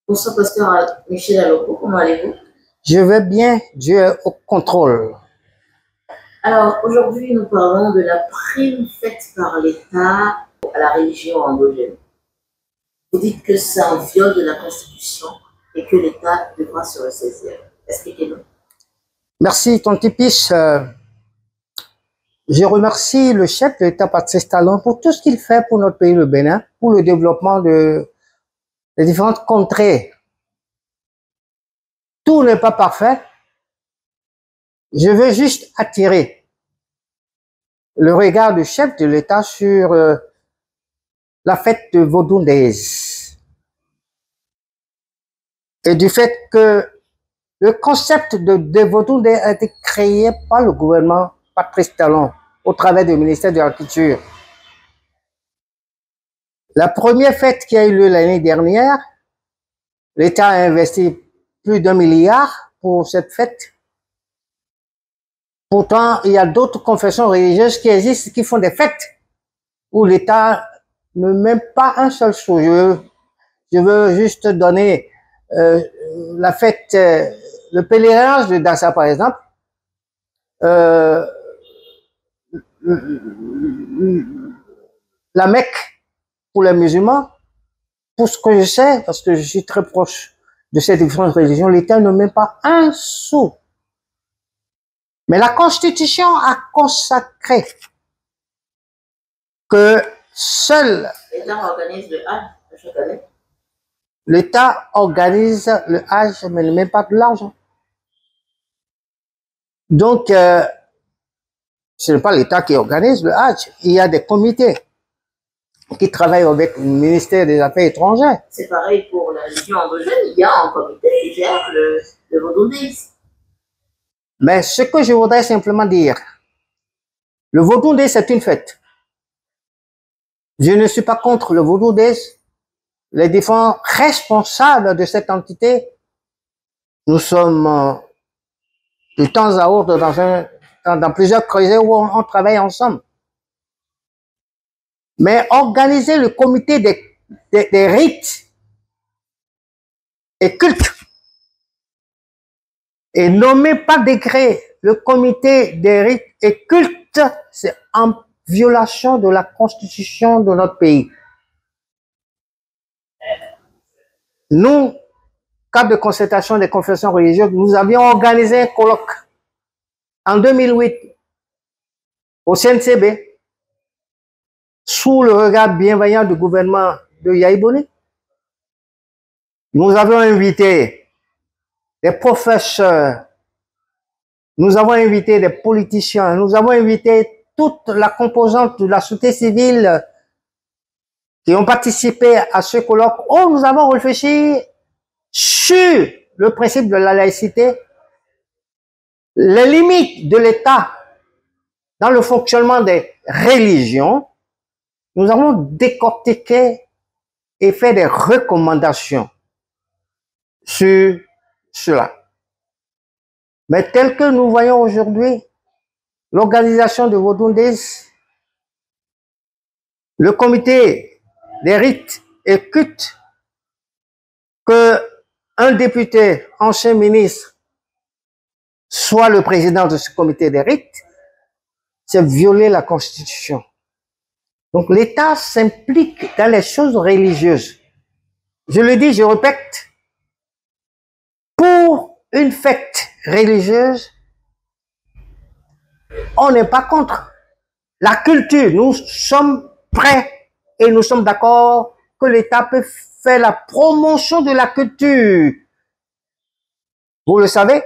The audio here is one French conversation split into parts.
Bonsoir, pasteur Michel Aloko, comment allez-vous? Je vais bien, Dieu est au contrôle. Alors, aujourd'hui, nous parlons de la prime faite par l'État à la religion endogène. Vous dites que c'est un viol de la Constitution et que l'État devra se ressaisir. Expliquez-nous. Merci, ton Tipis. Je remercie le chef de l'État, Patrice Talon, pour tout ce qu'il fait pour notre pays, le Bénin, pour le développement des différentes contrées. Tout n'est pas parfait. Je veux juste attirer le regard du chef de l'État sur la fête de Vaudou-Days et du fait que le concept de Vaudou-Days a été créé par le gouvernement Patrice Talon au travers du ministère de la Culture. La première fête qui a eu lieu l'année dernière, l'État a investi plus d'1 milliard pour cette fête. Pourtant, il y a d'autres confessions religieuses qui existent, qui font des fêtes où l'État ne met pas un seul sou. Je veux juste donner la fête, le pèlerinage de Dassa par exemple. La Mecque pour les musulmans, pour ce que je sais, parce que je suis très proche de ces différentes religions, l'État ne met pas un sou. Mais la Constitution a consacré que seul l'État organise le Hajj chaque année. L'État organise le Hajj, mais ne met pas de l'argent. Donc, ce n'est pas l'État qui organise le Hajj. Il y a des comités qui travaillent avec le ministère des Affaires étrangères. C'est pareil pour la religion endogène, il y a un comité qui gère le Vaudou-Days. Mais ce que je voudrais simplement dire, le Vaudou-Days, c'est une fête. Je ne suis pas contre le Vaudou-Days. Les différents responsables de cette entité, nous sommes de temps à autre dans plusieurs creusets où on travaille ensemble. Mais organiser le comité des rites et cultes et nommer par décret le comité des rites et cultes, c'est en violation de la Constitution de notre pays. Nous, cadre de concertation des confessions religieuses, nous avions organisé un colloque en 2008 au CNCB sous le regard bienveillant du gouvernement de Yahya Boni. Nous avons invité des professeurs, nous avons invité des politiciens, nous avons invité toute la composante de la société civile qui ont participé à ce colloque où nous avons réfléchi sur le principe de la laïcité, les limites de l'État dans le fonctionnement des religions. Nous avons décortiqué et fait des recommandations sur cela. Mais tel que nous voyons aujourd'hui, l'organisation de Vaudou-Days, le comité des rites et cultes, que un député, ancien ministre, soit le président de ce comité des rites, c'est violer la Constitution. Donc l'État s'implique dans les choses religieuses. Je le dis, je répète, pour une fête religieuse, on n'est pas contre. La culture, nous sommes prêts et nous sommes d'accord que l'État peut faire la promotion de la culture. Vous le savez,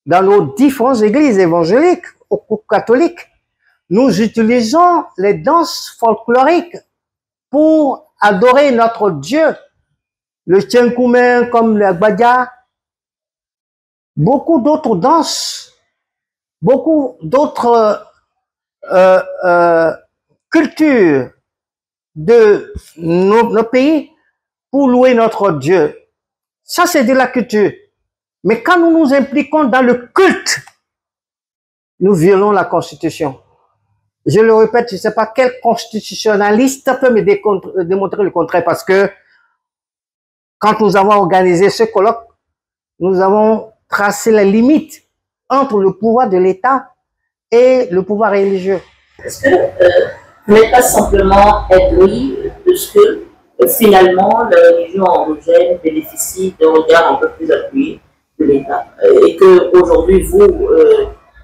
dans nos différentes églises évangéliques ou catholiques, nous utilisons les danses folkloriques pour adorer notre Dieu. Le tchenkoumen comme le gbadja, beaucoup d'autres danses, beaucoup d'autres cultures de nos pays pour louer notre Dieu. Ça, c'est de la culture. Mais quand nous nous impliquons dans le culte, nous violons la Constitution. Je le répète, je ne sais pas quel constitutionnaliste peut me démontrer le contraire, parce que quand nous avons organisé ce colloque, nous avons tracé les limites entre le pouvoir de l'État et le pouvoir religieux. Est-ce que vous n'êtes pas simplement ébloui de ce que finalement la religion endogène bénéficie d'un regard un peu plus appuyé de l'État et que aujourd'hui vous,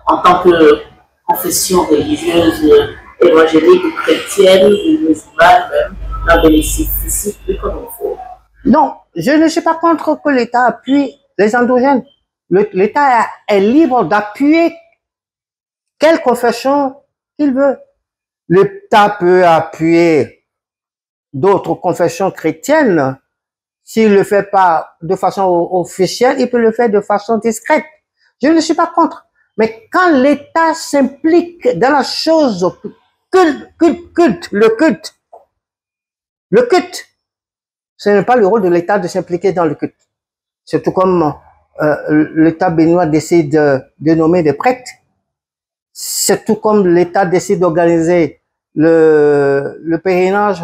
en tant que confession religieuse évangélique ou chrétienne ou musulmane même, n'en bénéficie plus comme il faut? Non, je ne suis pas contre que l'État appuie les endogènes. L'État est libre d'appuyer quelle confession il veut. L'État peut appuyer d'autres confessions chrétiennes. S'il ne le fait pas de façon officielle, il peut le faire de façon discrète. Je ne suis pas contre. Mais quand l'État s'implique dans la chose le culte, ce n'est pas le rôle de l'État de s'impliquer dans le culte. C'est tout comme l'État béninois décide de nommer des prêtres. C'est tout comme l'État décide d'organiser le pèlerinage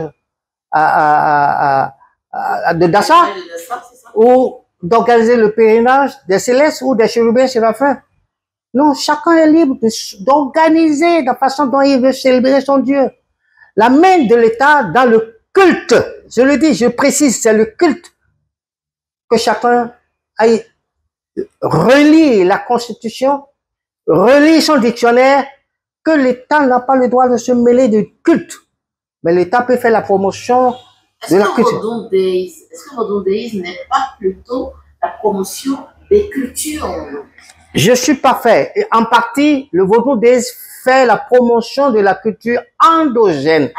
de Dassa, ou d'organiser le pèlerinage des Célestes ou des chérubins séraphins. Non, chacun est libre d'organiser la façon dont il veut célébrer son Dieu. La main de l'État dans le culte, je le dis, je précise, c'est le culte, que chacun aille relire la Constitution, relire son dictionnaire, que l'État n'a pas le droit de se mêler du culte. Mais l'État peut faire la promotion de la culture. Est-ce que vodou-déisme n'est pas plutôt la promotion des cultures? Je suis parfait. Et en partie, le vodou-déisme fait la promotion de la culture endogène.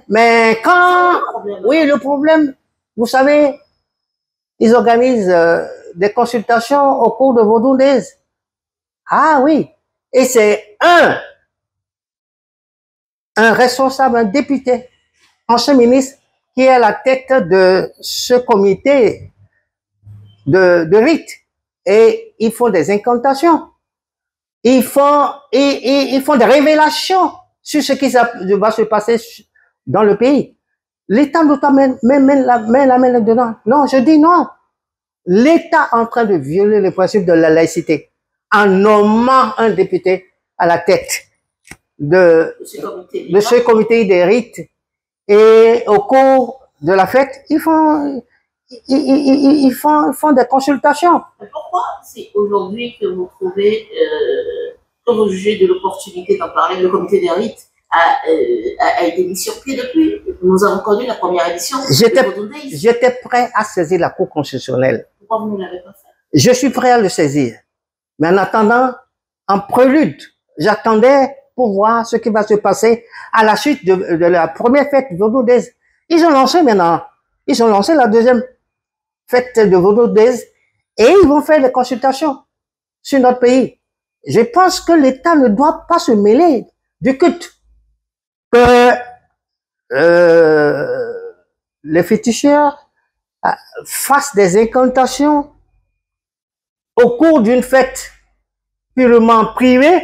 Mais quand... Oui, le problème, vous savez, ils organisent des consultations au cours de vodou-déisme. Ah oui. Et c'est un responsable, un député, ancien ministre, qui est à la tête de ce comité de rite. Et ils font des incantations. Ils font des révélations sur ce qui va se passer dans le pays. L'État notamment met la main là-dedans. Non, je dis non. L'État est en train de violer le principe de la laïcité en nommant un député à la tête de ce comité des rites. Et au cours de la fête, ils font des consultations. Mais pourquoi c'est aujourd'hui que vous trouvez, que vous jugez de l'opportunité d'en parler? Le comité des rites a été mis sur pied depuis. Nous avons connu la première édition. J'étais prêt à saisir la Cour constitutionnelle. Pourquoi vous ne l'avez pas fait? Je suis prêt à le saisir. Mais en attendant, en prélude, j'attendais pour voir ce qui va se passer à la suite de la première fête de vodou-déisme. Ils ont lancé maintenant. Ils ont lancé la deuxième fête de vodou-déisme et ils vont faire des consultations sur notre pays. Je pense que l'État ne doit pas se mêler du culte. Que les féticheurs fassent des incantations au cours d'une fête purement privée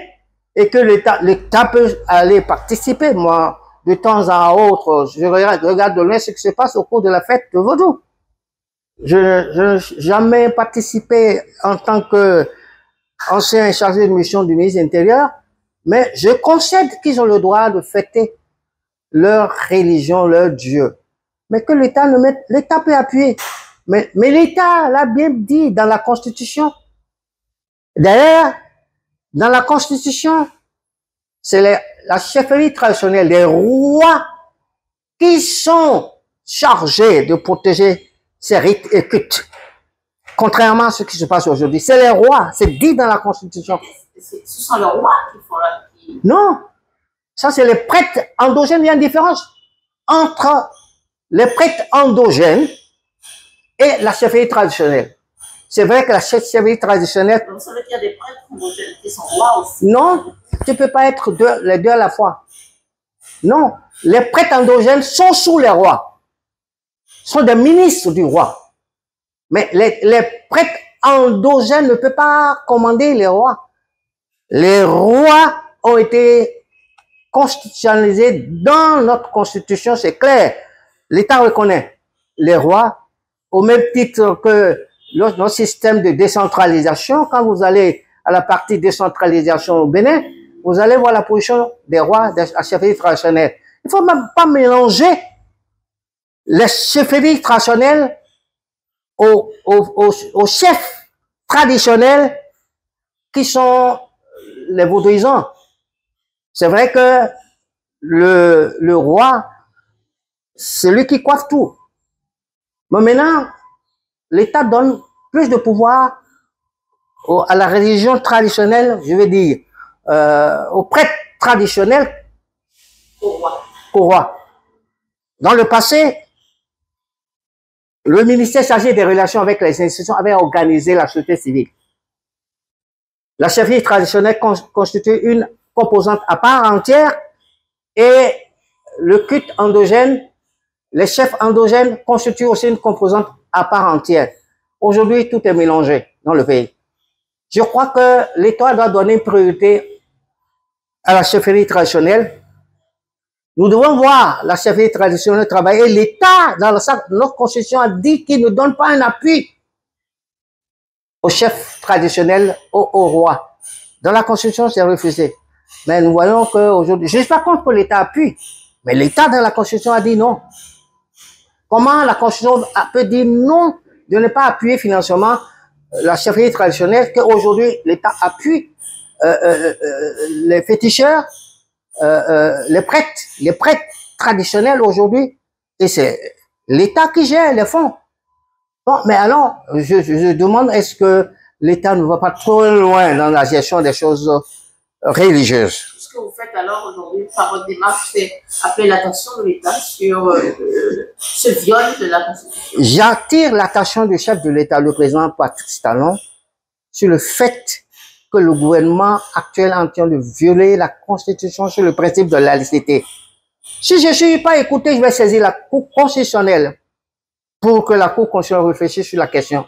et que l'État peut aller participer. Moi, de temps à autre, je regarde de loin ce qui se passe au cours de la fête de Vodou. Je n'ai jamais participé en tant qu'ancien chargé de mission du ministre de l'Intérieur, mais je concède qu'ils ont le droit de fêter leur religion, leur Dieu. Mais que l'État l'État peut appuyer. Mais l'État l'a bien dit dans la Constitution. D'ailleurs, dans la Constitution, c'est la chefferie traditionnelle, les rois qui sont chargés de protéger ces rites et cultes. Contrairement à ce qui se passe aujourd'hui. C'est les rois, c'est dit dans la Constitution. Ce sont les rois qui font la... Non, ça c'est les prêtres endogènes. Il y a une différence entre les prêtres endogènes et la chefferie traditionnelle. C'est vrai que la chefferie traditionnelle... Vous savez qu'il y a des prêtres endogènes qui sont rois aussi. Non, tu ne peux pas être les deux à la fois. Non, les prêtres endogènes sont sous les rois. Sont des ministres du roi. Mais les prêtres endogènes ne peuvent pas commander les rois. Les rois ont été constitutionnalisés dans notre constitution, c'est clair. L'État reconnaît les rois au même titre que notre système de décentralisation, quand vous allez à la partie décentralisation au Bénin, vous allez voir la position des rois, des chefferies traditionnelles. Il ne faut même pas mélanger les chefferies traditionnelles aux chefs traditionnels qui sont les vaudouisants. C'est vrai que le roi, c'est lui qui coiffe tout. Mais maintenant, l'État donne plus de pouvoir à la religion traditionnelle, je vais dire, aux prêtres traditionnels qu'au roi. Dans le passé, le ministère chargé des relations avec les institutions avait organisé la société civile. La chefferie traditionnelle constitue une composante à part entière et le culte endogène, les chefs endogènes constituent aussi une composante à part entière. Aujourd'hui, tout est mélangé dans le pays. Je crois que l'État doit donner priorité à la chefferie traditionnelle. Nous devons voir la chefferie traditionnelle travailler. L'État, dans notre constitution, a dit qu'il ne donne pas un appui aux chefs traditionnels, au roi. Dans la constitution, c'est refusé. Mais nous voyons qu'aujourd'hui, je ne suis pas contre que l'État appuie, mais l'État dans la constitution a dit non. Comment la constitution peut dire non de ne pas appuyer financièrement la chefferie traditionnelle, qu'aujourd'hui l'État appuie les féticheurs, les prêtres traditionnels aujourd'hui, et c'est l'État qui gère les fonds. Bon, mais alors, je demande, est-ce que l'État ne va pas trop loin dans la gestion des choses religieuses? Ce que vous faites alors aujourd'hui par votre démarche, c'est appeler l'attention de l'État sur ce viol de la Constitution. J'attire l'attention du chef de l'État, le président Patrice Talon, sur le fait que le gouvernement actuel est en train de violer la Constitution sur le principe de la laïcité. Si je ne suis pas écouté, je vais saisir la Cour constitutionnelle pour que la Cour constitutionnelle réfléchisse sur la question.